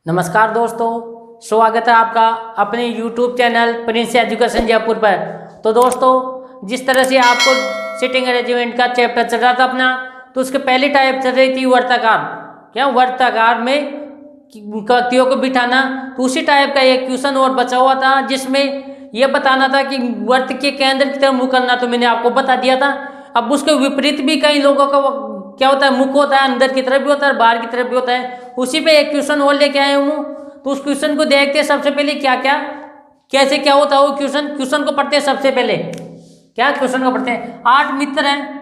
नमस्कार दोस्तों, स्वागत है आपका अपने YouTube channel Prince education Jaipur पर। तो दोस्तों, जिस तरह से आपको सिटिंग अरेंजमेंट का चैप्टर चल रहा था अपना, तो उसके पहली टाइप चल रही थी वर्ताकार। क्या वर्ताकार में व्यक्तियों को बिठाना। तो उसी टाइप का एक क्वेश्चन और बचा हुआ था, जिसमें यह बताना था कि वर्त के केंद्र की तरफ मुँह करना। तो मैंने आपको बता दिया था। अब उसके विपरीत भी कई लोगों का क्या होता है, मुख होता है, अंदर की तरफ भी होता है, बाहर की तरफ भी होता है। उसी पे एक क्वेश्चन और लेके आए हूँ। तो उस क्वेश्चन को देखते हैं सबसे पहले क्या क्या कैसे क्या होता है वो क्वेश्चन को पढ़ते हैं। सबसे पहले क्या क्वेश्चन को पढ़ते हैं। 8 मित्र हैं।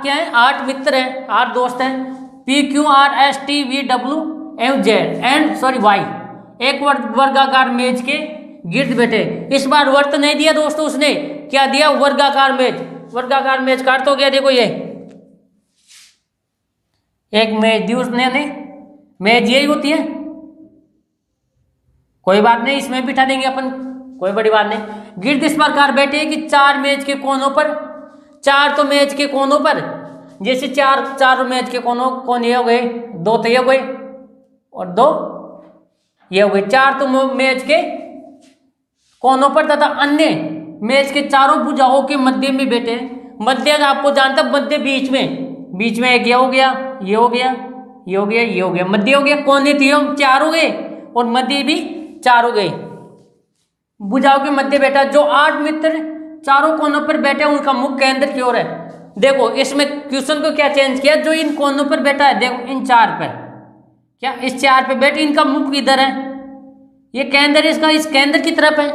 क्या है, 8 मित्र हैं, 8 दोस्त हैं। PQRSTVWMZ एंड वाई एक वर्गाकार मेज के गिर्द बैठे। इस बार वर्त नहीं दिया दोस्तों, उसने क्या दिया, वर्गाकार मेज। वर्गाकार मेज काट तो गया, देखो ये एक मेज दी उसने ने। मेज यही होती है, कोई बात नहीं, इसमें बिठा देंगे अपन, कोई बड़ी बात नहीं। गिर्द इस प्रकार बैठे कि 4 मेज के कोनों पर, 4 तो मेज के कोनों पर, जैसे चार मेज के कोन ये हो गए, 2 तो ये हो गए और 2 ये हो गए। 4 तो मेज के कोनों पर तथा अन्य मेज के चारों भुजाओं के मध्य में बैठे। मध्य आपको जानता, मध्य बीच में एक ये हो गया, ये हो गया, ये हो गया, ये हो गया, मध्य हो गया। कोने 4 हो गए और मध्य भी 4 हो गए। भुजाओं के मध्य बैठा जो 8 मित्र चारों कोनों पर बैठे, उनका मुख केंद्र की ओर है। देखो इसमें क्वेश्चन को क्या चेंज किया, जो इन कोनों पर बैठा है, देखो इन 4 पर, क्या इस 4 पे बैठे, इनका मुख इधर है, ये केंद्र इसका इस केंद्र की तरफ है,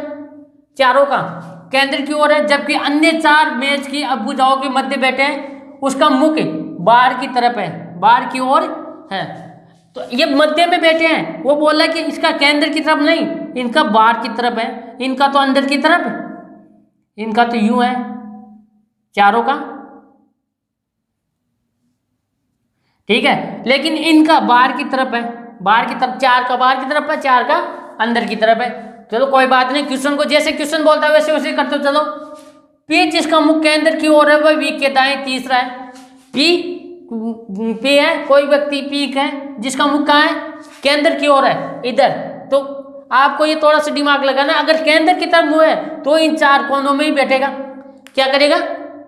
चारों का केंद्र की ओर है। जबकि अन्य 4 मेज की भुजाओं के मध्य बैठे हैं, उसका मुख बाहर की तरफ है, बाहर की ओर है। तो ये मध्य में बैठे हैं, वो बोला कि इसका केंद्र की तरफ नहीं, इनका बाहर की तरफ है, इनका तो अंदर की तरफ, इनका तो यूं है चारों का, ठीक है, लेकिन इनका बाहर की तरफ है, बाहर की तरफ, 4 का बाहर की तरफ है, 4 का अंदर की तरफ है। चलो कोई बात नहीं, क्वेश्चन को जैसे क्वेश्चन बोलता है वैसे वैसे करते हो। चलो पी जिसका मुख केंद्र की ओर है, वह वी के दाएं तीसरा है। पी है, कोई व्यक्ति पी है जिसका मुख कहाँ है, केंद्र की ओर है, इधर। तो आपको ये थोड़ा सा दिमाग लगाना, अगर केंद्र की तरफ मुंह है तो इन 4 कोनों में ही बैठेगा। क्या करेगा,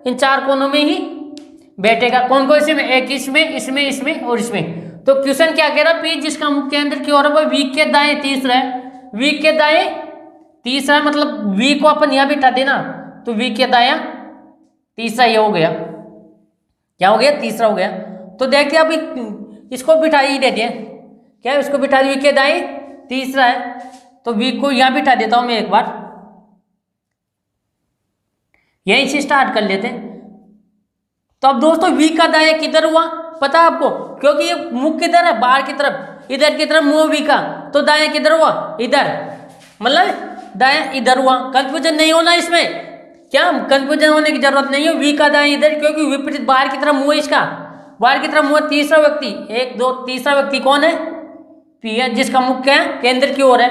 इन 4 कोनों में ही बैठेगा। कौन कौन से में, एक इसमें और इसमें। तो क्वेश्चन क्या कह रहा, पी जिसका मुख केंद्र की ओर है, वह वी के दाएं तीसरा है। वी के दाएं तीसरा मतलब वी को अपन यहां बिठा देना, तो वी के दाया तीसरा ये हो गया। क्या हो गया, तीसरा हो गया। तो देखिए अभी इसको बिठा ही देते हैं, क्या है, इसको बिठा, वी के दाएं तीसरा है, तो वी को यहां बिठा देता हूं मैं एक बार, यहीं से स्टार्ट कर लेते हैं। तो अब दोस्तों वी का दाएं किधर हुआ पता है आपको, क्योंकि ये मुख किधर है, बाहर की तरफ, इधर की तरफ मुंह वी का, तो दाएं किधर हुआ, इधर, मतलब दाएं इधर हुआ। कंफ्यूजन नहीं होना इसमें, क्या कंफ्यूजन होने की जरूरत नहीं है। वी का दाएं इधर, क्योंकि विपरीत बाहर की तरफ मुंह है इसका, बाहर की तरफ मुंह। तीसरा व्यक्ति, 1 2 तीसरा व्यक्ति कौन है, पी है, जिसका मुख क्या है, केंद्र की ओर है।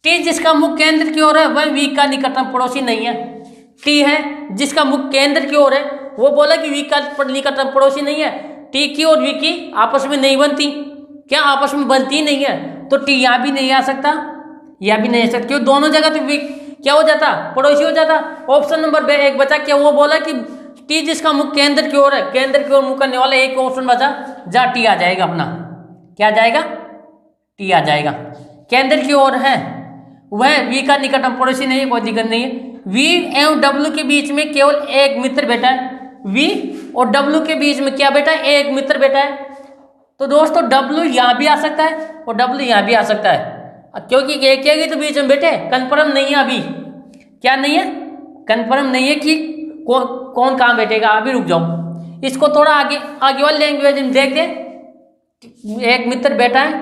टी जिसका मुख केंद्र की ओर है, वह वी का निकटतम पड़ोसी नहीं है। टी है जिसका मुख केंद्र की ओर है, वो बोला कि वी का निकटतम पड़ोसी नहीं है। टी की और वी की आपस में नहीं बनती, क्या आपस में बनती नहीं है, तो टी यहाँ भी नहीं आ सकता, यहाँ भी नहीं आ सकता, क्यों, दोनों जगह तो वी क्या हो जाता, पड़ोसी हो जाता। ऑप्शन नंबर 1 बचा, क्या वो बोला कि टी जिसका मुख केंद्र की ओर है, केंद्र की ओर मुख करने वाला एक ऑप्शन बचा, जहाँ टी आ जाएगा अपना, क्या आ जाएगा, टी आ जाएगा। केंद्र की ओर है, वह वी का निकटतम पड़ोसी नहीं है, कोई दिक्कत नहीं है। वी एवं डब्ल्यू के बीच में केवल एक मित्र बैठा है। वी और डब्ल्यू के बीच में क्या बैठा है, एक मित्र बैठा है। तो दोस्तों डब्ल्यू यहाँ भी आ सकता है और डब्ल्यू यहाँ भी आ सकता है, क्योंकि एक ही तो बीच में बैठे, कंफर्म नहीं है अभी, क्या नहीं है, कंफर्म नहीं है कि कौन कहाँ बैठेगा। अभी रुक जाओ, इसको थोड़ा आगे वाली लैंग्वेज में देखते हैं। एक मित्र बैठा है,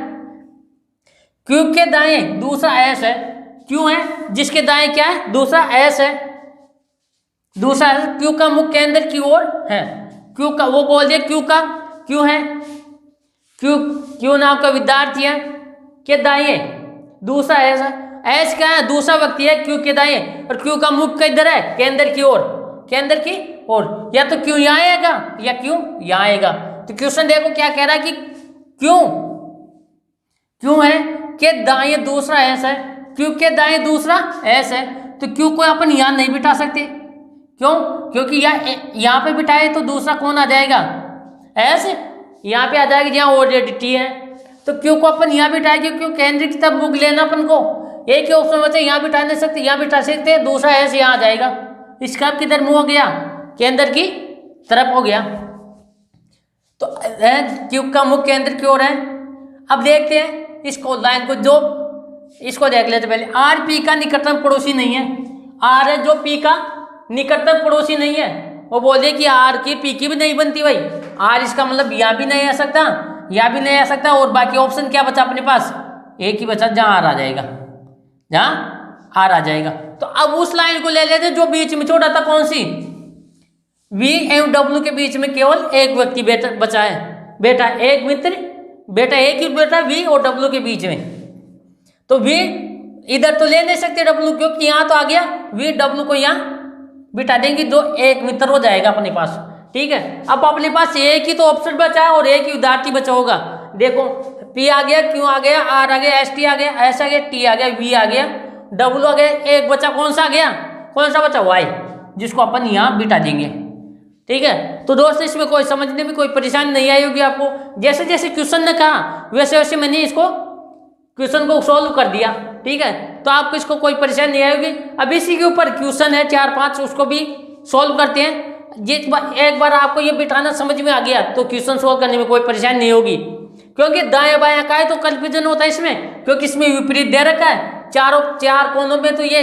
क्यू के दाएं दूसरा एस है, क्यू है जिसके दाएं क्या है, दूसरा एस है, दूसरा क्यू का मुख केंद्र की ओर है। क्यू का, वो बोल दिया क्यू है, क्यू नाम का विद्यार्थी है, के दाएं दूसरा एस है। एस क्या है, दूसरा व्यक्ति है क्यू के दाएं, और क्यू का मुख किधर है, केंद्र की ओर, केंद्र की ओर। या तो क्यू यहाँ आएगा या क्यू यहाँ आएगा। तो क्वेश्चन देखो क्या कह रहा है कि क्यों क्यों है कि दाएं दूसरा एस है, क्यू के दाएं दूसरा एस है, तो क्यू को अपन यहाँ नहीं बिठा सकते। क्यों? क्योंकि यहाँ पे बिठाए तो दूसरा कौन आ जाएगा, एस यहाँ पे आ जाएगा जहाँ ऑलरेडी टी है। तो क्यू को अपन यहाँ बिठाएंगे, क्यों केंद्र की तरफ मुख लेना अपन को, एक ही ऑप्शन बचे, यहाँ बिठा नहीं सकते, यहाँ बिठा सकते हैं, दूसरा एस यहाँ आ जाएगा। इसका किधर मुंह हो गया, केंद्र की तरफ हो गया। तो क्यूब का मुख केंद्र की ओर है। अब देखते हैं इसको, लाइन को, जो इसको देख लेते पहले। आर पी का निकटतम पड़ोसी नहीं है, आर है जो पी का निकटतम पड़ोसी नहीं है। वो बोले कि आर की पी की भी नहीं बनती भाई, आर इसका मतलब यहाँ भी नहीं आ सकता, यहाँ भी नहीं आ सकता, और बाकी ऑप्शन क्या बचा अपने पास, एक ही बचा जहाँ आर आ जाएगा, जहाँ आर आ जाएगा। तो अब उस लाइन को ले लेते जो बीच में छोड़ा था, कौन सी, वी एवं डब्ल्यू के बीच में केवल एक व्यक्ति बचा है, बेटा एक मित्र, बेटा एक ही बेटा वी और डब्ल्यू के बीच में। तो वी इधर तो ले नहीं सकते डब्ल्यू, क्योंकि यहाँ तो आ गया, वी डब्ल्यू को यहाँ बिठा देंगे, जो एक मित्र हो जाएगा अपने पास। ठीक है, अब अपने पास एक ही तो ऑप्शन बचा है और एक ही विद्यार्थी बचा होगा। देखो पी आ गया, क्यू आ गया, आर आ गया, एस टी आ गया, एस आ गया, टी आ गया, वी आ गया, डब्ल्यू आ गया, एक बचा, कौन सा आ गया, कौन सा बचा, वाई, जिसको अपन यहाँ बिठा देंगे। ठीक है, तो दोस्तों इसमें कोई समझने में कोई परेशानी नहीं आई होगी आपको। जैसे जैसे क्वेश्चन ने कहा वैसे वैसे मैंने इसको क्वेश्चन को सॉल्व कर दिया। ठीक है, तो आपको इसको कोई परेशानी नहीं आएगी। अब इसी के ऊपर क्वेश्चन है 4-5, उसको भी सॉल्व करते हैं। एक बार आपको ये बिठाना समझ में आ गया तो क्वेश्चन सॉल्व करने में कोई परेशानी नहीं होगी, क्योंकि दाएं बाएं का है तो कंफ्यूजन होता है इसमें, क्योंकि इसमें विपरीत दे रखा है। चार कोनों में तो ये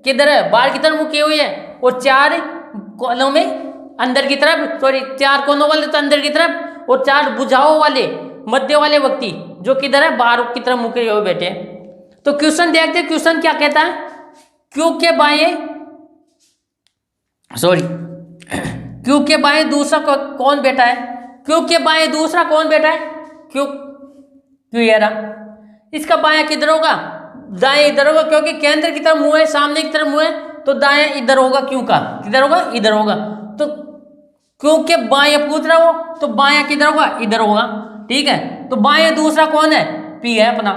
किधर है, बाहर की तरफ मुखी हुई है, और 4 कोनों में अंदर की तरफ, सॉरी 4 कोनों वाले तो अंदर की तरफ, और 4 भुजाओं वाले मध्य वाले व्यक्ति जो किधर है, बाहर की तरफ मुखे हुए बैठे। तो क्वेश्चन देखते हैं, क्वेश्चन क्या कहता है, क्यू के बाएं, सॉरी क्यू के बाएं दूसरा कौन बैठा है, क्यू के बाएं दूसरा कौन बैठा है, क्यू ये रहा। इसका बायां किधर होगा, दाएं इधर होगा, क्योंकि केंद्र की तरफ मुंह है, सामने की तरफ मुंह है, तो दाएं इधर होगा, क्यू का किधर होगा, इधर होगा। तो क्यू के बाएं पूछ रहा हो तो बायां किधर होगा, इधर होगा। ठीक है, तो बाएं दूसरा कौन है, पी है अपना,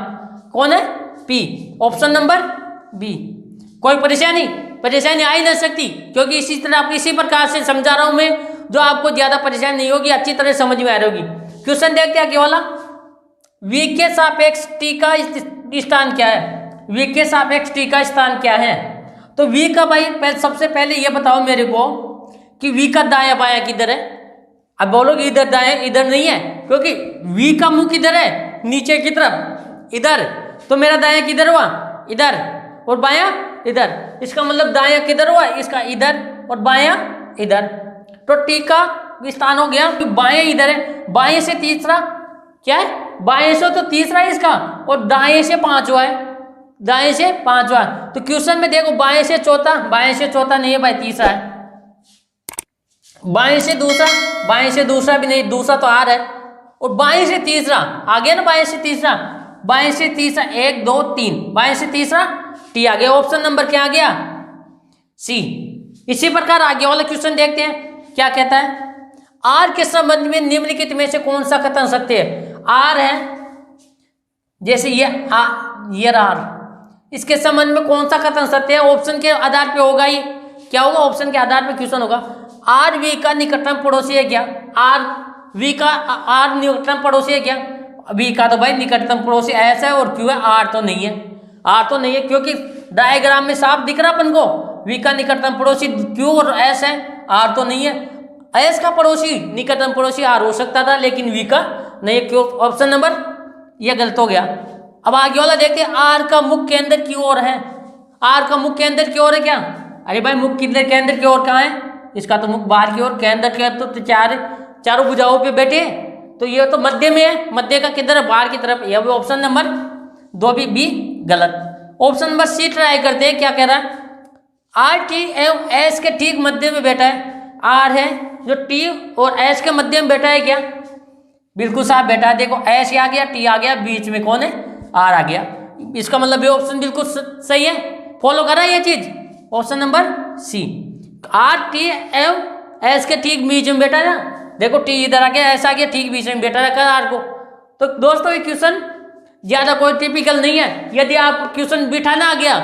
कौन है, पी, ऑप्शन नंबर बी। कोई परेशानी आ ही नहीं सकती, क्योंकि इसी तरह आप इसी प्रकार से समझा रहा हूं मैं, जो आपको ज्यादा परेशानी नहीं होगी, अच्छी तरह समझ में आ रही होगी। क्वेश्चन देखते हैं क्या वाला, वी के सापेक्ष टी का स्थान क्या है, वी के सापेक्ष टी का स्थान क्या है। तो वी का भाई सबसे पहले ये बताओ मेरे को कि वी का दायां बायां किधर है। अब बोलोगे इधर दायां, इधर नहीं है, क्योंकि वी का मुंह किधर है, नीचे की तरफ, इधर, तो मेरा दायां किधर हुआ, इधर, और बायां इधर। इसका मतलब दायां किधर हुआ, इसका इधर, और बायां इधर। तो टी का स्थान हो गया, बाएं इधर है, बाएं से तीसरा क्या है, बाएं से तो तीसरा है इसका, और दाएं से पांचवा है, दाएं से पांचवा। तो क्वेश्चन में देखो बाएं से चौथा, बाएं से चौथा नहीं है भाई, तीसरा है। बाएं से दूसरा भी नहीं, दूसरा तो आर है, और बाएं से तीसरा आ गया ना, बाएं से तीसरा 1 2 3, बाएं से तीसरा टी आ गया। ऑप्शन नंबर क्या आ गया, सी। इसी प्रकार आगे वाला क्वेश्चन देखते हैं क्या कहता है, आर के संबंध में निम्नलिखित में से कौन सा कथन सत्य है। आर है, जैसे ये आर, इसके संबंध में कौन सा कथन सत्य है, ऑप्शन के आधार पे होगा। ये क्या होगा, ऑप्शन के आधार पे क्वेश्चन होगा। आर वी का निकटतम पड़ोसी है क्या, आर वी का आर निकटतम पड़ोसी है क्या, वी का तो भाई निकटतम पड़ोसी एस है, और क्यू है, आर तो नहीं है, आर तो नहीं है, क्योंकि डायग्राम में साफ दिख रहा अपन को, वी का निकटतम पड़ोसी क्यू और एस है, आर तो नहीं है। एस का पड़ोसी निकटतम पड़ोसी आर हो सकता था, लेकिन वी का नहीं, क्यों, ऑप्शन नंबर ये गलत हो गया। अब आगे वाला देखते हैं, आर का मुख केंद्र की ओर है, आर का मुख केंद्र की ओर है क्या, अरे भाई मुख केंद्र की ओर कहाँ है, इसका तो मुख बाहर की ओर, केंद्र के तो चारों भुजाओं पे बैठे, तो ये तो मध्य में है, मध्य का किधर है, बाहर की तरफ। यह भी ऑप्शन नंबर 2 भी गलत। ऑप्शन नंबर सी ट्राई करते हैं, क्या कह रहा है, आर टी एवं एस के ठीक मध्य में बैठा है, आर है जो टी और एस के मध्य में बैठा है क्या, बिल्कुल साफ बैठा है। देखो एस आ गया, टी आ गया, बीच में कौन है, आर आ गया। इसका मतलब ये ऑप्शन बिल्कुल सही है, फॉलो करा ये चीज, option number C. R T एवं एस के ठीक बीच में बैठा है ना, देखो टी इधर आ गया, एस आ गया, ठीक बीच में बैठा रखा है आर को। तो दोस्तों ये क्वेश्चन ज़्यादा कोई टिपिकल नहीं है। यदि आप क्वेश्चन बिठाना आ गया,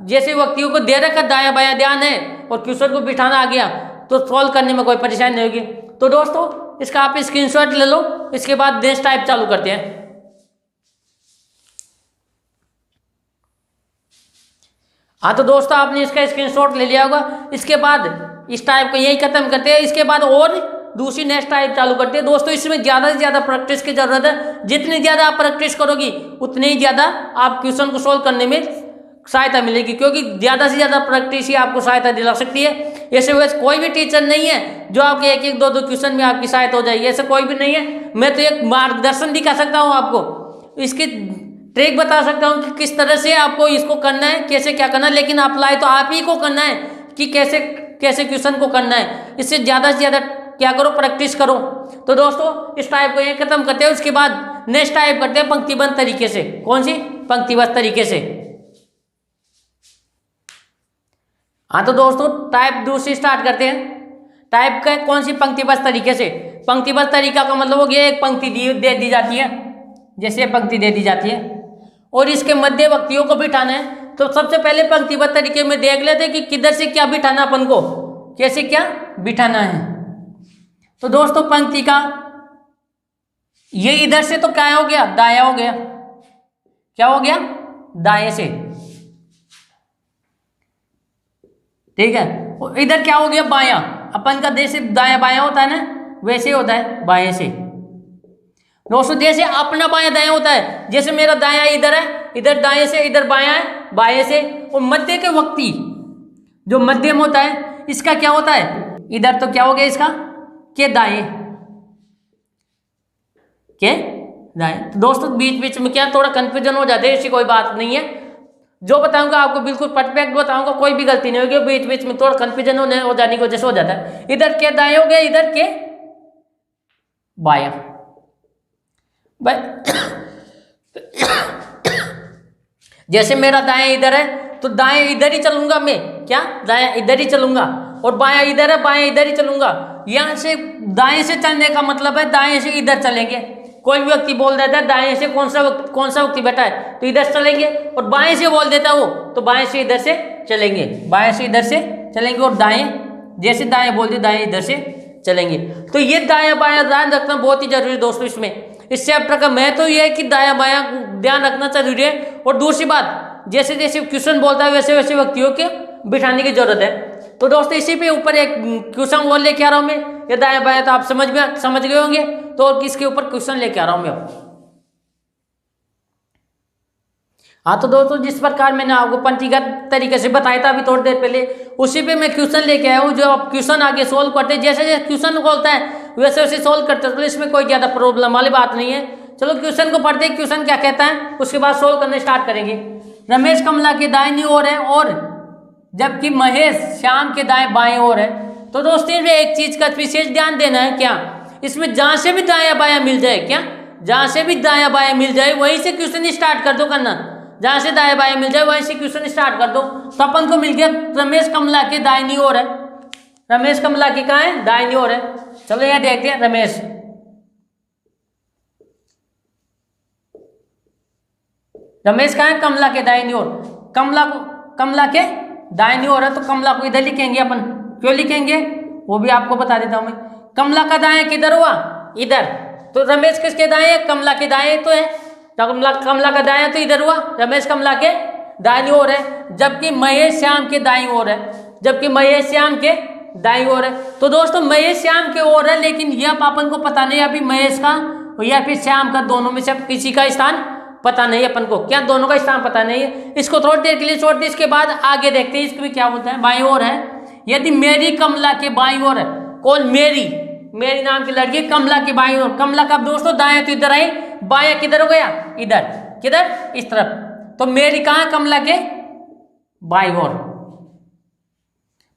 जैसे व्यक्तियों को दे रखा दाया बाया ध्यान है और क्वेश्चन को बिठाना आ गया तो सॉल्व करने में कोई परेशानी नहीं होगी। तो दोस्तों इसका आप स्क्रीनशॉट ले लो, इसके बाद नेक्स्ट टाइप चालू करते हैं। हाँ तो दोस्तों आपने इसका स्क्रीनशॉट ले लिया होगा। इसके बाद इस टाइप को यही खत्म करते हैं। इसके बाद और दूसरी नेक्स्ट टाइप चालू करते हैं। दोस्तों इसमें ज़्यादा से ज़्यादा प्रैक्टिस की जरूरत है। जितनी ज़्यादा आप प्रैक्टिस करोगी उतनी ही ज़्यादा आप क्वेश्चन को सोल्व करने में सहायता मिलेगी, क्योंकि ज़्यादा से ज़्यादा प्रैक्टिस ही आपको सहायता दिला सकती है। ऐसे वैसे कोई भी टीचर नहीं है जो आपके एक एक दो दो क्वेश्चन में आपकी सहायता हो जाएगी, ऐसा कोई भी नहीं है। मैं तो एक मार्गदर्शन दिखा सकता हूँ आपको, इसकी ट्रिक बता सकता हूँ कि किस तरह से आपको इसको करना है, कैसे क्या करना है, लेकिन अप्लाई तो आप ही को करना है कि कैसे कैसे क्वेश्चन को करना है। इससे ज़्यादा से ज़्यादा क्या करो, प्रैक्टिस करो। तो दोस्तों इस टाइप को ये खत्म करते हैं। उसके बाद नेक्स्ट टाइप करते हैं पंक्तिबद्ध तरीके से। कौन सी? पंक्तिबद्ध तरीके से। हाँ तो दोस्तों टाइप दूसरी स्टार्ट करते हैं। टाइप का कौन सी? पंक्तिबद्ध तरीके से। पंक्तिबद्ध तरीका का मतलब हो गया एक पंक्ति दे दी जाती है, जैसे पंक्ति दे दी जाती है और इसके मध्य व्यक्तियों को बिठाना है। तो सबसे पहले पंक्तिबद्ध तरीके में देख लेते हैं कि किधर से क्या बिठाना अपन को, कैसे क्या बिठाना है। तो दोस्तों पंक्ति का ये इधर से तो क्या हो गया, दाया हो गया। क्या हो गया? दाएं से, ठीक है। और इधर क्या हो गया? बायां। अपन का जैसे दाया बायां होता है ना, वैसे होता है बाएं से। दोस्तों जैसे अपना बायां दायां होता है, जैसे मेरा दायां इधर है, इधर दाएं से, इधर बायां है बाएं से। और मध्य के व्यक्ति जो मध्यम होता है इसका क्या होता है? इधर तो क्या हो गया इसका? के दाएं, के दाएं। तो दोस्तों बीच बीच में क्या थोड़ा कंफ्यूजन हो जाता है, ऐसी कोई बात नहीं है। जो बताऊंगा आपको बिल्कुल परफेक्ट बताऊंगा, कोई भी गलती नहीं होगी। बीच बीच में थोड़ा कंफ्यूजन हो जाने की वजह से हो जाता है। इधर के दाएं हो गया, इधर के बायां। जैसे मेरा दाएं इधर है तो दाएं इधर ही चलूंगा मैं, क्या? दाएं इधर ही चलूंगा। और बायां इधर है, बायां इधर ही चलूंगा। यहां से दाएं से चलने का मतलब है दाएं से इधर चलेंगे। कोई भी व्यक्ति बोल देता है दाएं से कौन सा व्यक्ति बैठा है तो इधर चलेंगे, और बाएं से बोल देता है वो तो बाएं से इधर से चलेंगे, बाएं से इधर से चलेंगे। और दाएं जैसे दाएं बोल दे दाएं इधर से चलेंगे। तो ये दायां बायां ध्यान रखना बहुत ही जरूरी है दोस्तों। इसमें इस चैप्टर का महत्व तो यह है कि दायां बायां ध्यान रखना जरूरी है। और दूसरी बात, जैसे जैसे क्वेश्चन बोलता है वैसे वैसे व्यक्तियों के बिठाने की जरूरत है। तो दोस्तों इसी पे ऊपर एक क्वेश्चन और लेके आ रहा हूं मैं। ये दायां बायां तो आप समझ गए होंगे, तो और किसके ऊपर क्वेश्चन लेके आ रहा हूं मैं अब। हाँ तो दोस्तों जिस प्रकार मैंने आपको पंक्तिगत तरीके से बताया था अभी थोड़ी देर पहले, उसी पे मैं क्वेश्चन लेके आया हूँ। जो आप क्वेश्चन आगे सोल्व करते हैं, जैसे जैसे क्वेश्चन बोलता है वैसे वैसे सोल्व करते हैं, तो इसमें कोई ज़्यादा प्रॉब्लम वाली बात नहीं है। चलो क्वेश्चन को पढ़ते हैं, क्वेश्चन क्या कहता है, उसके बाद सोल्व करना स्टार्ट करेंगे। रमेश कमला के दाहिनी ओर है और जबकि महेश श्याम के दाएं बाएं ओर है। तो दोस्तों इसमें एक चीज का विशेष ध्यान देना है, क्या इसमें जहां से भी दायां बायां मिल जाए, क्या जहां से भी दायां बायां मिल जाए वहीं से क्वेश्चन स्टार्ट कर दो करना। जहां से दायां बायां मिल जाए वहीं से क्वेश्चन स्टार्ट कर दो। तो अपन को मिल गया रमेश कमला के दाहिनी ओर है। रमेश कमला की कहाँ है? दाहिनी ओर है। चलो यहाँ देखते हैं रमेश। रमेश कहाँ है? कमला के दाहिनी ओर। कमला के दाहिनी ओर है तो कमला को इधर लिखेंगे अपन। क्यों लिखेंगे वो भी आपको बता देता हूं मैं। कमला का दाएं किधर हुआ? इधर। तो रमेश किसके दाएं है? कमला के दाएं तो है। कमला का दाएं तो इधर हुआ, रमेश कमला के दाहिनी ओर है। जबकि महेश श्याम के दाईं ओर है। जबकि महेश श्याम के दाईं ओर है। तो दोस्तों महेश श्याम के ओर है, लेकिन यह अपन को पता नहीं अभी महेश का या फिर श्याम का, दोनों में से किसी का स्थान पता नहीं है अपन को। क्या दोनों का स्थान पता नहीं है? इसको थोड़ी देर के लिए छोड़ दें, इसके बाद आगे देखते हैं इसको भी क्या बोलते हैं। बाईं ओर है। यदि मेरी कमला के बाईं ओर है, कौन? मेरी नाम की लड़की कमला की बाईं ओर। कमला का दोस्तों दाएं तो इधर आई, बायां किधर हो गया? इधर। किधर? इस तरफ। तो मेरी कहाँ? कमला के बाईं ओर।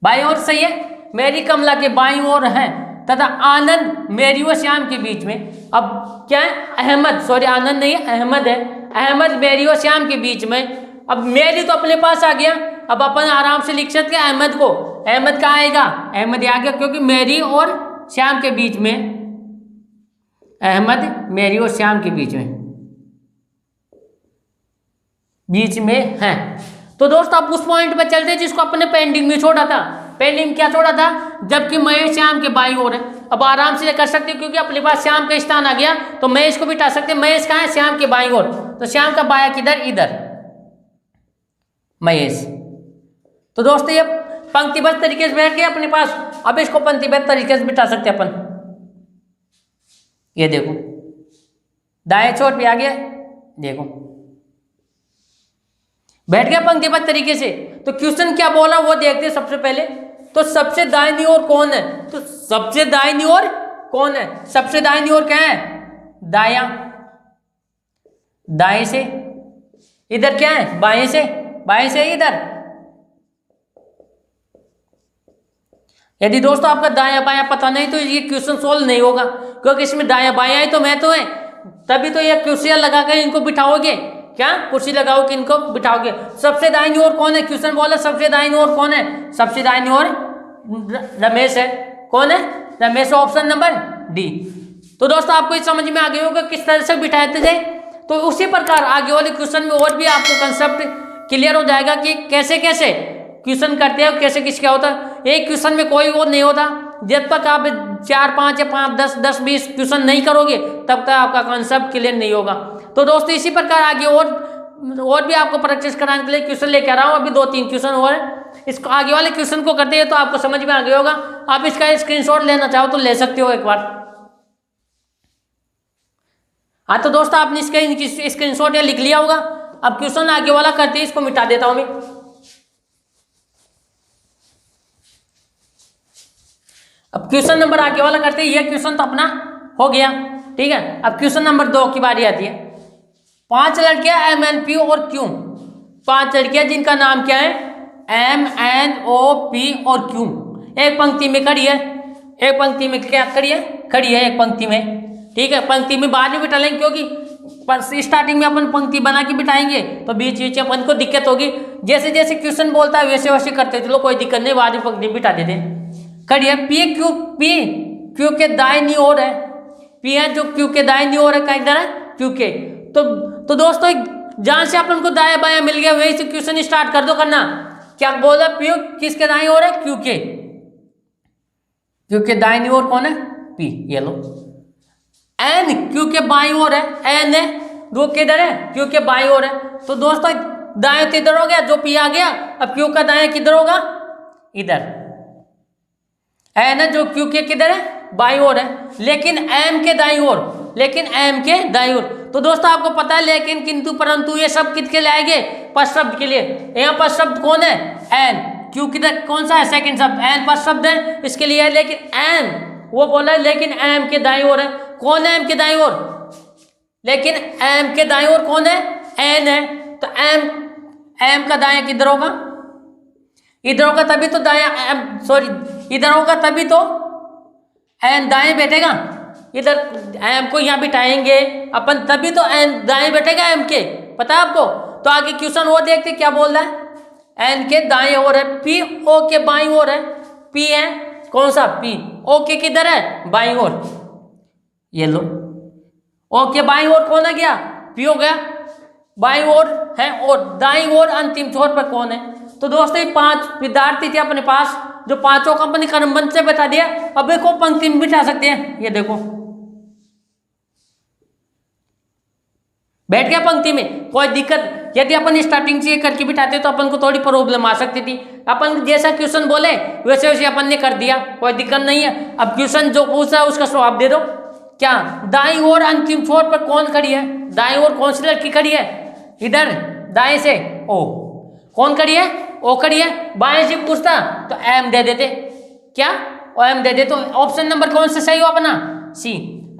बाईं ओर सही है। मेरी कमला के बाईं ओर है तथा आनंद मेरी व श्याम के बीच में। अब क्या है? अहमद, सॉरी आनंद नहीं है, अहमद है। अहमद मेरी और श्याम के बीच में। अब मेरी तो अपने पास आ गया, अब अपन आराम से लिख सकते हैं अहमद को। अहमद कहाँ आएगा? अहमद आ गया, क्योंकि मेरी और श्याम के बीच में, अहमद मेरी और श्याम के बीच में। बीच में है। तो दोस्तों आप उस पॉइंट पे चलते हैं जिसको अपने पेंडिंग में छोड़ा था। पेंडिंग क्या छोड़ा था? जबकि महेश श्याम के बाईं ओर है। अब आराम से कर सकते हैं क्योंकि अपने पास श्याम का स्थान आ गया तो महेश को बिठा सकते हैं। महेश कहाँ है? श्याम के बाईं ओर। तो श्याम का बाया किधर? इधर महेश। तो दोस्तों ये पंक्तिबद्ध तरीके से बैठ गया अपने पास। अब इसको पंक्तिबद्ध तरीके से बिठा सकते हैं अपन। ये देखो दाएं छोर पे आ गया, देखो बैठ गया पंक्तिबद्ध तरीके से। तो क्वेश्चन क्या बोला वो देखते हैं सबसे पहले। तो सबसे दाहिनी ओर कौन है? तो सबसे दाहिनी ओर कौन है? सबसे दाहिनी ओर क्या है? दाया। दाएं से इधर क्या है? बाएं से। बाएं से इधर। यदि दोस्तों आपका दाया बाया पता नहीं तो ये क्वेश्चन सोल्व नहीं होगा, क्योंकि इसमें दाया बाया ही तो महत्व है। तभी तो ये कुर्सियां लगाकर इनको बिठाओगे। क्या कुर्सी लगाओ कि इनको बिठाओगे? सबसे दाहिनी ओर कौन है? क्वेश्चन बोला सबसे दाहिनी ओर कौन है? सबसे दाहिनी ओर रमेश है। कौन है? रमेश। Option number D. तो दोस्तों आपको ये समझ में आ गया होगा किस तरह से बिठाते थे। तो उसी प्रकार आगे वाले क्वेश्चन में और भी आपको कंसेप्ट क्लियर हो जाएगा कि कैसे कैसे क्वेश्चन करते हैं, कैसे किस क्या होता है। एक क्वेश्चन में कोई वो नहीं होता। जब तक आप 4 5 या 5 10 10 20 क्वेश्चन नहीं करोगे तब तक आपका कंसेप्ट क्लियर नहीं होगा। तो दोस्तों इसी प्रकार आगे और भी आपको प्रैक्टिस कराने के लिए क्वेश्चन लेकर आ रहा हूँ। अभी 2-3 क्वेश्चन और है। इसको आगे वाले क्वेश्चन को करते हैं तो आपको समझ में आ गया होगा। आप इसका स्क्रीनशॉट लेना चाहो तो ले सकते हो एक बार। हाँ तो दोस्तों आपने इसका स्क्रीनशॉट लिख लिया होगा। अब क्वेश्चन आगे वाला करते हैं, इसको मिटा देता हूं मैं। अब क्वेश्चन नंबर आगे वाला करते हैं। ये क्वेश्चन तो अपना हो गया, ठीक है। अब क्वेश्चन नंबर 2 की बारी आती है। 5 लड़कियां एम एन पी और क्यू, 5 लड़कियां जिनका नाम क्या है? एम एन ओ पी और क्यू, एक पंक्ति में खड़ी है। एक पंक्ति में क्या खड़ी है? खड़ी है एक पंक्ति में, ठीक है। पंक्ति में बाद में बिठा लेंगे क्योंकि स्टार्टिंग में अपन पंक्ति बना के बिठाएंगे तो बीच बीच अपन को दिक्कत होगी। जैसे जैसे क्वेश्चन बोलता है वैसे वैसे करते चलो, कोई दिक्कत नहीं, बाद में पंक्ति बिठा देते। खड़ी है पी क्यू, पी क्यू के दाहिनी ओर है। पी है जो क्यू के दाहिनी ओर है, कहीं इधर है क्यू के। तो दोस्तों जहां से अपन को दाया बाया मिल गया वहीं से क्वेश्चन स्टार्ट कर दो करना। क्या बोला? पी किसके दाईं ओर है? क्यू के। क्यू के दाहिनी ओर कौन है? पी। ये लो। एन क्यू के बाईं ओर है। एन है वो किधर है? क्यू के बाईं ओर है। तो दोस्तों दाएं तो इधर हो गया, जो पी आ गया। अब क्यू का दाएं किधर होगा? इधर। एन है जो क्यू के किधर है? बाईं ओर है। लेकिन एम के दाईं ओर, लेकिन एम के दाईं ओर। तो दोस्तों आपको पता है लेकिन किंतु परंतु ये सब किसके लिए आएंगे? फर्स्ट शब्द के लिए। यहाँ पर शब्द कौन है? एन। क्यू किधर कौन सा है? सेकंड शब्द। एन फर्स्ट शब्द है इसके लिए है। लेकिन एम वो बोला है लेकिन एम के दाईं ओर है। कौन है एम के दाईं ओर? लेकिन एम के दाईं ओर कौन है? एन है। तो एम का दायां किधर होगा? इधर होगा तभी तो दायां इधर होगा तभी तो एन दाएं बैठेगा। इधर एम को यहाँ बिठाएंगे अपन तभी तो एन दाएं बैठेगा एम के, पता है आपको। तो आगे क्वेश्चन वो देखते क्या बोल रहा है। एन के दाएं ओर है, पी ओ के बाईं ओर है। पी है कौन सा? पी। ओ के किधर है? बाईं ओर। ये लो ओ के बाईं ओर कौन है गया? पी हो गया। बाईं ओर है और दाईं ओर अंतिम छोर पर कौन है? तो दोस्तों 5 विद्यार्थी थे अपने पास जो पांचों को अपने क्रमबद्ध से बैठा दिया। अब देखो पंक्ति में बिठा सकते हैं। ये देखो बैठ गया पंक्ति में, कोई दिक्कत। यदि अपन स्टार्टिंग से करके बिठाते तो अपन को थोड़ी प्रॉब्लम आ सकती थी। अपन जैसा क्वेश्चन बोले वैसे वैसे अपन ने कर दिया, कोई दिक्कत नहीं है। अब क्वेश्चन जो पूछा है उसका जवाब दे दो। क्या दाईं ओर अंतिम छोर पर कौन खड़ी है? दाईं ओर कौन सी लड़की खड़ी है? इधर दाएं से ओ। कौन खड़ी है? ओ खड़ी है। बाएं से पूछता तो एम दे देते। क्या? ओ एम दे दे। तो ऑप्शन नंबर कौन सा सही हो अपना? सी।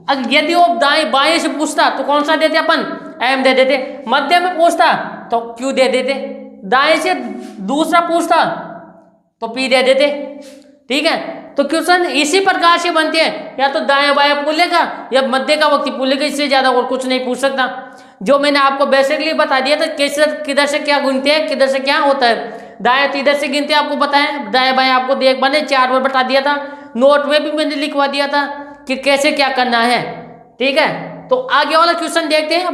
अगर यदि वो दाएं बाएं से पूछता तो कौन सा देते अपन? एम दे देते। मध्य में पूछता तो क्यू दे देते। दाएं से दूसरा पूछता तो पी दे देते, ठीक है। तो क्वेश्चन इसी प्रकार से बनते हैं, या तो दाएं बाएं पूछेगा या मध्य का वक्ती पूछेगा, इससे ज्यादा और कुछ नहीं पूछ सकता। जो मैंने आपको बेसिकली बता दिया था कैसे किधर से क्या गिनते हैं, किधर से क्या होता है। दाएं तो इधर से गिनते आपको बताया, दाएं बाएं आपको देख बने 4 बार बता दिया था। नोट में भी मैंने लिखवा दिया था कि कैसे क्या करना है, ठीक है। तो आगे वाला क्वेश्चन देखते हैं।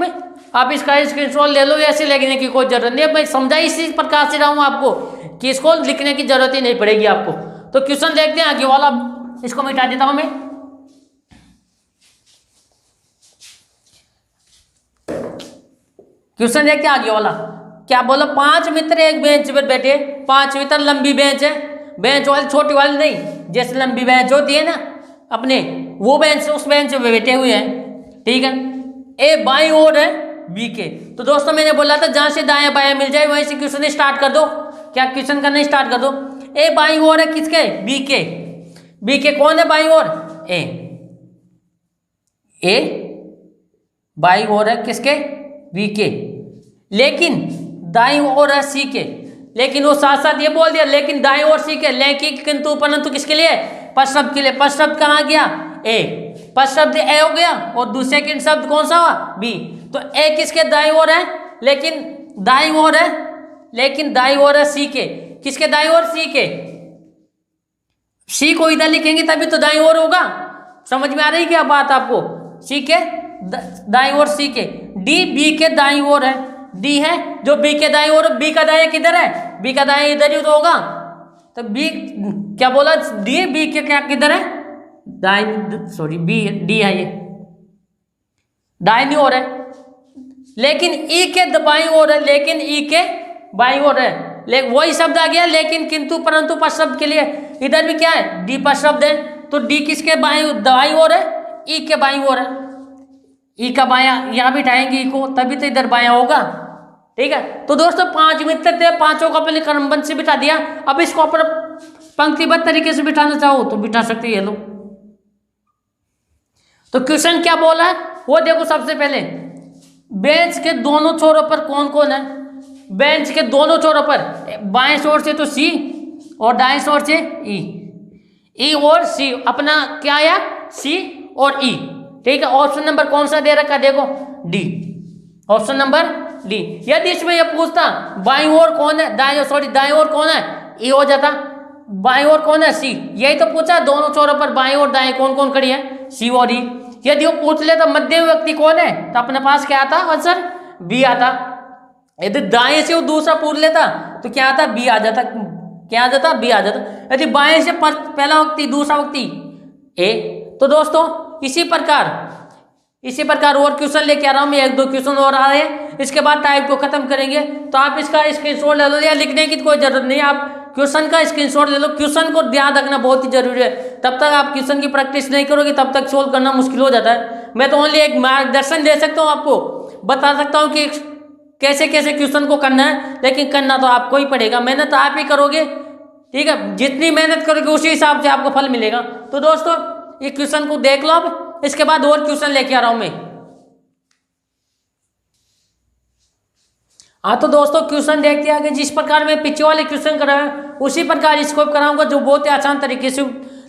आप इसका स्क्रीनशॉट ले लो, ऐसे लिखने की कोई जरूरत नहीं है। मैं समझा इसी प्रकार से रहा हूँ आपको कि इसको लिखने की जरूरत ही नहीं पड़ेगी आपको। तो क्वेश्चन देखते हैं आगे वाला, इसको मिटा देता हूं मैं। क्वेश्चन देखते हैं आगे वाला, क्या बोला, 5 मित्र एक बेंच पर बैठे। 5 मित्र, लंबी बेंच है, बेंच वाली छोटी वाली नहीं, जैसे लंबी बेंच होती है ना अपने, वो बेंच, उस बेंच पे बैठे हुए हैं, ठीक है। ए बाई ओर है बी के। तो दोस्तों मैंने बोला था जहां से दाएं बाएं मिल जाए वहीं से क्वेश्चन स्टार्ट कर दो। क्या क्वेश्चन करना स्टार्ट कर दो। ए बाई ओर है किसके, बी के। बी के कौन है by ore, A. A by ओर है किसके, बी के। लेकिन दाई ओर है सी के। लेकिन वो साथ साथ ये बोल दिया लेकिन दाई ओर सी के, लेकिन किंतु परंतु किसके लिए, पद शब्द के लिए। पद शब्द कहाँ गया, ए। पद शब्द ए हो गया और दूसरे सेकंड शब्द कौन सा हुआ, बी। तो ए किसके दाई ओर है, लेकिन दाई ओर है, लेकिन दाई ओर है सी के। किसके दाई ओर, सी के। सी को इधर लिखेंगे तभी तो दाई ओर होगा। समझ में आ रही क्या बात आपको, सी के दाई ओर सी के। डी बी के दाई ओर है, डी है जो बी के दाई ओर। बी का दाएं किधर है, बी का दाएं इधर ही तो होगा। तो बी क्या बोला, डी बी के क्या किधर है, दाई, सॉरी बी, डी है ये, दाईं ओर है। लेकिन ई के बाईं ओर है, लेकिन ई के बाईं ओर है। लेकिन वही शब्द आ गया लेकिन किंतु परंतु पद शब्द के लिए। इधर भी क्या है, डी पद शब्द है, तो डी किसके दाईं ओर है, ई के बाईं ओर है। ई का बायां यहां बिठाएंगे ई को, तभी तो इधर बायां होगा, ठीक है। तो दोस्तों 5 मित्र थे, पांचों को अपने क्रमबद्ध से बिठा दिया। अब इसको अपन पंक्तिबद्ध तरीके से बिठाना चाहो तो बिठा सकते ये लोग। तो क्वेश्चन क्या बोला है वो देखो। सबसे पहले बेंच के दोनों छोरों पर कौन कौन है। बेंच के दोनों छोरों पर, बाएं छोर से तो सी और दाएं छोर से ई। ई और सी, अपना क्या आया, सी और ई, ठीक है। ऑप्शन नंबर कौन सा दे रखा देखो, डी। Option number D. यदि इसमें यह पूछता बाईं ओर कौन है, दाएं ओर कौन है, ई हो जाता। बाईं ओर कौन है, सी। यही तो पूछा, दोनों छोरों पर बाईं और दाएं कौन कौन खड़ी है, सी और ई। यदि वो पूछ लेता मध्य व्यक्ति कौन है, तो अपने पास क्या आता आंसर, बी आता। यदि दाएं से वो दूसरा पूछ लेता तो क्या आता, बी आ जाता। क्या आ जाता, बी आ जाता। यदि बाएं से पहला व्यक्ति दूसरा व्यक्ति ए। तो दोस्तों इसी प्रकार और क्वेश्चन लेके आ रहा हूं मैं, 1-2 क्वेश्चन और आ रहे हैं, इसके बाद टाइप को खत्म करेंगे। तो आप इसका स्क्रीनशॉट ले लो, या लिखने की कोई जरूरत नहीं है, आप क्वेश्चन का स्क्रीनशॉट ले लो। क्वेश्चन को ध्यान रखना बहुत ही जरूरी है, तब तक आप क्वेश्चन की प्रैक्टिस नहीं करोगे तब तक सोल्व करना मुश्किल हो जाता है। मैं तो ओनली एक मार्गदर्शन दे सकता हूँ, आपको बता सकता हूँ कि कैसे कैसे क्वेश्चन को करना है, लेकिन करना तो आपको ही पड़ेगा, मेहनत आप ही करोगे, ठीक है। जितनी मेहनत करोगे उसी हिसाब से आपको फल मिलेगा। तो दोस्तों ये क्वेश्चन को देख लो, अब इसके बाद और क्वेश्चन लेके आ रहा हूं मैं। हाँ तो दोस्तों क्वेश्चन देखते आगे। जिस प्रकार मैं पीछे वाले क्वेश्चन कराया उसी प्रकार इसको कराऊंगा, जो बहुत ही आसान तरीके से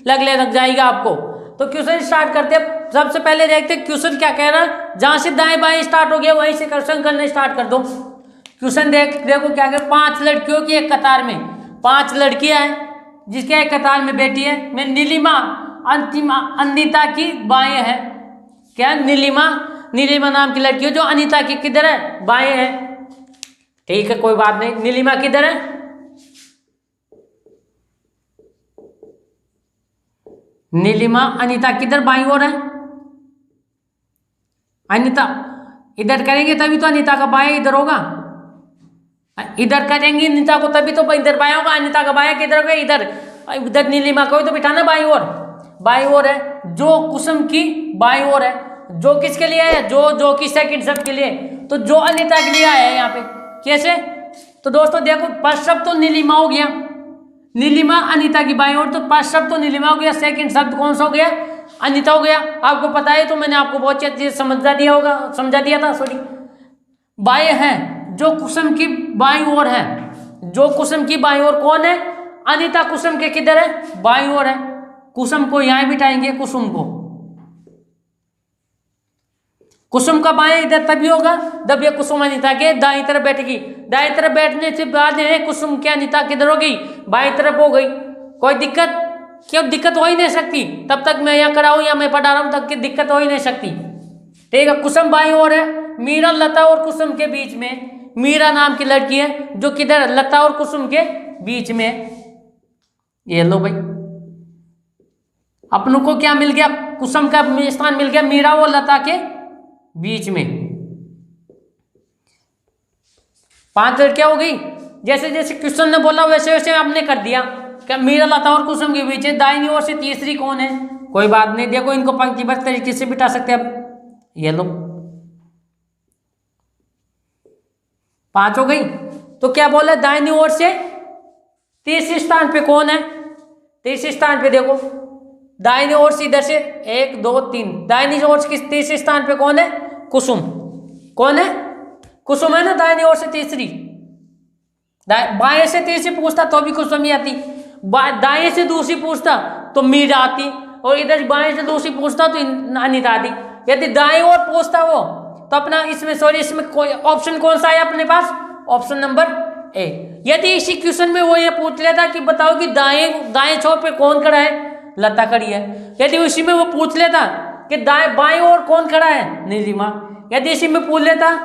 लग जाएगा आपको। तो क्वेश्चन स्टार्ट करते हैं। सबसे पहले देखते हैं क्वेश्चन क्या कह रहा है। जहां से दाएं बाएं स्टार्ट हो गया वहीं से क्वेश्चन करना स्टार्ट कर दो। क्वेश्चन देखो क्या कह, 5 लड़कियों की एक कतार में, 5 लड़कियां हैं जिसके एक कतार में बैठी है। मैं नीलिमा अनिता की बाएं है। क्या, नीलिमा नाम की लड़की है जो अनिता की किधर है, बाएं है, ठीक है, कोई बात नहीं। नीलिमा किधर है, नीलिमा अनिता किधर, बाईं ओर है। अनिता इधर करेंगे तभी तो अनिता का बाएं इधर होगा, इधर करेंगे अनिता को तभी तो इधर बाएं होगा। अनिता का बाएं किधर होगा, इधर नीलिमा को तो बिठाना बाईं ओर है। जो कुसुम की बाईं ओर है। जो किसके लिए है, जो कि सेकंड शब्द के लिए, तो जो अनिता के लिए आया है यहाँ पे। कैसे, तो दोस्तों देखो फर्स्ट शब्द तो नीलिमा हो गया, नीलिमा अनिता की बाईं ओर, तो फर्स्ट शब्द तो नीलिमा हो गया, सेकंड शब्द कौन सा हो गया, अनिता हो गया। आपको पता है तो मैंने आपको बहुत अच्छी समझा दिया था सॉरी। बाएं है जो कुसुम की बाईं ओर है, जो कुसुम की बाईं ओर कौन है, अनिता कुसुम के किधर है, बाईं ओर है। कुसुम को यहां बिठाएंगे, कुसुम का बाएं इधर तभी होगा जब ये कुसुम अनिता के दाईं तरफ बैठेगी। दाईं तरफ बैठने से बाद कुसुम के अनिता किधर हो गई, बाईं तरफ हो गई। कोई दिक्कत, क्यों दिक्कत हो ही नहीं सकती, तब तक मैं यहाँ खड़ा हूं या मैं पढ़ा रहा हूं तब की दिक्कत हो ही नहीं सकती, ठीक है। कुसुम बाईं ओर है, मीरा, लता और कुसुम के बीच में। मीरा नाम की लड़की है जो किधर, लता और कुसुम के बीच में। ये लो भाई, अपनों को क्या मिल गया, कुसुम का स्थान मिल गया मीरा और लता के बीच में। 5 लड़कियां हो गई। जैसे जैसे क्वेश्चन ने बोला वैसे वैसे आपने कर दिया। क्या मीरा, लता और कुसुम के बीच है, दाहिनी ओर से तीसरी कौन है? कोई बात नहीं, देखो इनको पंक्तिबद्ध तरीके से बिठा सकते हैं। अब ये लो 5 हो गई। तो क्या बोला, दाहिनी ओर से तीसरे स्थान पे कौन है? तीसरे स्थान पे देखो, दाहिनी ओर से इधर से 1 2 3, दाहिनी ओर से तीसरे स्थान पे कौन है? कुसुम। कौन है? कुसुम है ना दाहिनी ओर से तीसरी। बाएं से तीसरी पूछता तो भी कुसुम ही आती, दाएं से दूसरी पूछता तो मीरा आती, और इधर बाएं से दूसरी पूछता तो अनिता आती। यदि दाएं ओर पूछता वो तो अपना इसमें इसमें कोई ऑप्शन कौन सा है अपने पास? Option number A. यदि इसी क्वेश्चन में वो ये पूछ लेता कि बताओ कि दाएं छोर पे कौन खड़ा है? लता खड़ी है। यदि इसी में वो पूछ लेता कि बाएं ओर कौन खड़ा है? नीलिमा। यदि इसी में पूछ लेता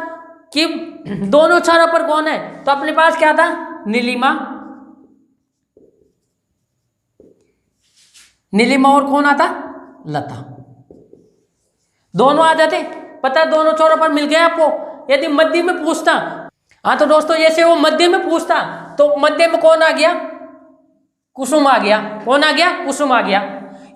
कि दोनों छोरों पर कौन है, तो अपने पास क्या था? नीलिमा। नीलिमा और कौन आता? लता। दोनों आ जाते, पता दोनों छोरों पर मिल गया आपको। यदि मध्य में पूछता, हाँ तो दोस्तों जैसे वो मध्य में पूछता तो मध्य में कौन आ गया? कुसुम आ गया। कौन आ गया? कुसुम आ गया।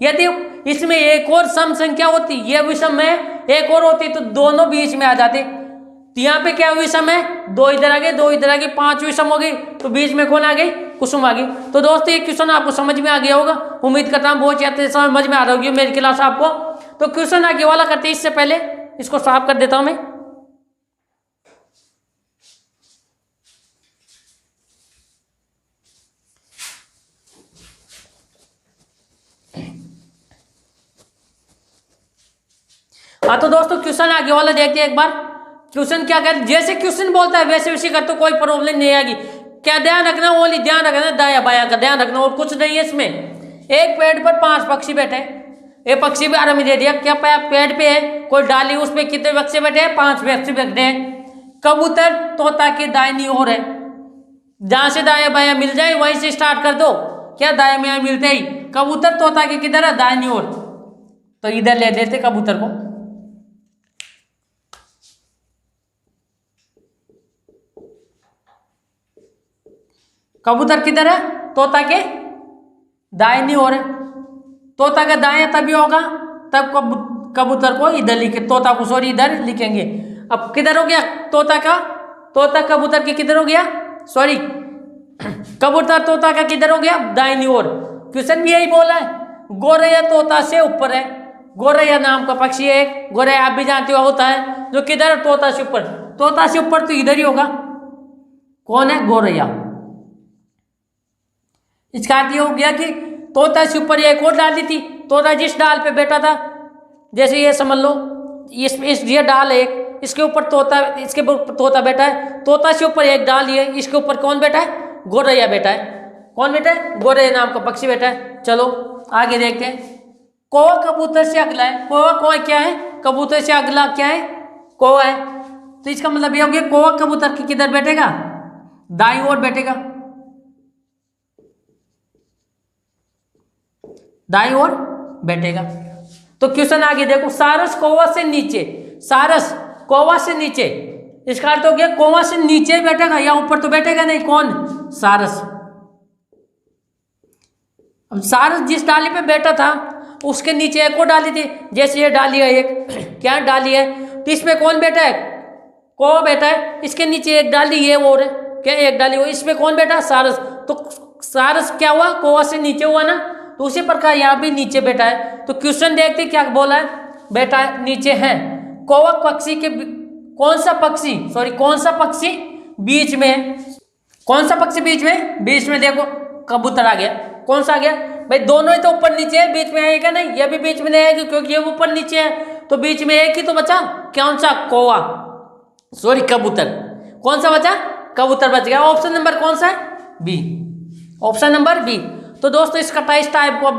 यदि इसमें एक और सम संख्या होती, ये विषम में एक और होती तो दोनों बीच में आ जाते। तो यहाँ पे क्या विषम है? 2 इधर आ गए, 2 इधर आ गए, 5 विषम हो गई, तो बीच में कौन आ गई? कुसुम आ गई। तो दोस्तों ये क्वेश्चन आपको समझ में आ गया होगा, उम्मीद करता हूँ बहुत ज्यादा समझ में आ रहा होगी मेरी क्लास आपको। तो क्वेश्चन आगे वाला करते इससे पहले इसको साफ कर देता हूं मैं। हाँ तो दोस्तों क्वेश्चन आगे वाला देखते हैं एक बार। क्वेश्चन क्या कर, जैसे क्वेश्चन बोलता है वैसे वैसे कर तो कोई प्रॉब्लम नहीं आएगी। क्या ध्यान रखना, ओनली ध्यान रखना दाया बाया का ध्यान रखना, और कुछ नहीं है इसमें। एक पेड़ पर 5 पक्षी बैठे, एक पक्षी भी आराम दे दिया। क्या पेड़ पे है कोई डाली, उस पे कितने पक्षी बैठे हैं? 5 पक्षी बैठे हैं। कबूतर तोता के दाहिनी ओर है, जहां से दाया बाया मिल जाए वहीं से स्टार्ट कर दो। क्या दाया बाया मिलते ही कबूतर तोता के किधर है? दाहिनी ओर, तो इधर ले लेते कबूतर को। कबूतर किधर है? तोता के दाहिनी ओर है। तोता का दाएं तभी होगा तब कबूतर को इधर लिखे, तोता को सॉरी इधर लिखेंगे। अब किधर हो गया तोता का? तोता कबूतर के किधर हो गया? सॉरी कबूतर तोता का किधर हो गया? दाहिनी ओर। क्वेश्चन भी यही बोला है, गोरैया तोता से ऊपर है। गोरैया नाम का पक्षी है एक, गोरैया आप भी जानते हो होता है, जो किधर है? तोता से ऊपर। तोता से ऊपर तो इधर ही होगा। कौन है? गोरैया। इसका अर्थ ये हो गया कि तोता से ऊपर एक और डाल दी थी, तोता जिस डाल पे बैठा था, जैसे ये समझ लो ये डाल है एक, इसके ऊपर तोता, इसके ऊपर तोता बैठा है। तोता से ऊपर एक डाल है, इसके ऊपर कौन बैठा है? गोरैया बैठा है। कौन बैठा है? गोरैया नाम का पक्षी बैठा है। चलो आगे देखते हैं। कौवा कबूतर से अगला है। कौवा क्या है? कबूतर से अगला क्या है? कौवा है। तो इसका मतलब ये हो गया कौवा कबूतर के किधर बैठेगा? दाईं ओर बैठेगा, दाईं ओर बैठेगा। तो क्वेश्चन आगे देखो, सारस कौवा से नीचे, सारस कौवा से नीचे, इसका अर्थ हो गया कौवा से नीचे बैठेगा या ऊपर तो बैठेगा नहीं। कौन? सारस। अब सारस जिस डाली पे बैठा था उसके नीचे एक और डाली थी, जैसे ये डाली है एक, क्या डाली है, तो इसमें कौन बैठा है? कौवा बैठा है। इसके नीचे एक डाली ये और है, क्या एक डाली हो, इसमें कौन बैठा? सारस। तो सारस क्या हुआ? कौवा से नीचे हुआ ना, तो उसी प्रकार यहाँ भी नीचे बैठा है। तो क्वेश्चन देखते क्या बोला है, बैठा है नीचे है। कौवा पक्षी के कौन सा पक्षी, सॉरी कौन सा पक्षी बीच में है? कौन सा पक्षी बीच में? बीच में देखो कबूतर आ गया। कौन सा आ गया भाई? दोनों ही तो ऊपर नीचे है, बीच में आएगा नहीं, ये भी बीच में नहीं आएगी क्योंकि ये ऊपर नीचे है, तो बीच में एक ही तो बचा। कौन सा? कौवा, सॉरी कबूतर। कौन सा बचा? कबूतर बच गया। ऑप्शन नंबर कौन सा है? बी। Option number B. तो दोस्तों इसका टेस्ट टाइप को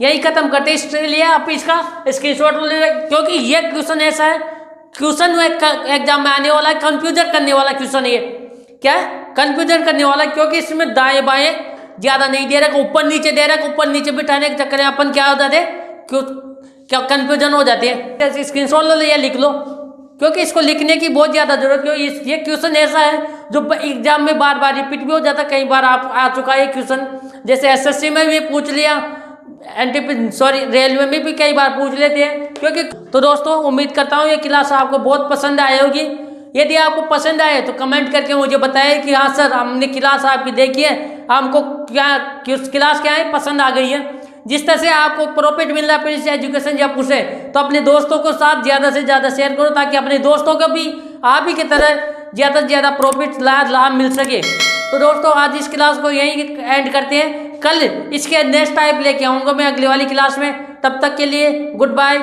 यही खत्म करते हैं, इसलिए आप इसका स्क्रीनशॉट ले, क्योंकि ये क्वेश्चन ऐसा है क्वेश्चन एग्जाम में आने वाला है, कंफ्यूजन करने वाला क्वेश्चन है ये। क्या है? कंफ्यूजन करने वाला, क्योंकि इसमें दाएं बाएं ज्यादा नहीं दे रहा, ऊपर नीचे दे रहा है। ऊपर नीचे बिठाने के चक्कर में अपन क्या हो जाते, क्या कंफ्यूजन हो जाती है। स्क्रीनशॉट लो या लिख लो, क्योंकि इसको लिखने की बहुत ज्यादा जरूरत, क्योंकि ये क्वेश्चन ऐसा है जो एग्जाम में बार बार रिपीट भी हो जाता है। कई बार आप आ चुका है क्वेश्चन, जैसे एसएससी में भी पूछ लिया, रेलवे में भी कई बार पूछ लेते हैं। क्योंकि तो दोस्तों उम्मीद करता हूँ ये क्लास आपको बहुत पसंद आई होगी। यदि आपको पसंद आए तो कमेंट करके मुझे बताएं कि हाँ सर हमने क्लास आपकी देखी है, हमको क्लास क्या है पसंद आ गई है। जिस तरह से आपको प्रॉफिट मिल रहा है प्रिंस एजुकेशन जयपुर से, तो अपने दोस्तों को साथ ज़्यादा से ज़्यादा शेयर करो, ताकि अपने दोस्तों को भी आप ही की तरह ज़्यादा से ज़्यादा प्रॉफिट लाभ मिल सके। तो दोस्तों आज इस क्लास को यहीं एंड करते हैं। कल इसके नेक्स्ट टाइप लेके आऊँगा मैं अगली वाली क्लास में। तब तक के लिए गुड बाय।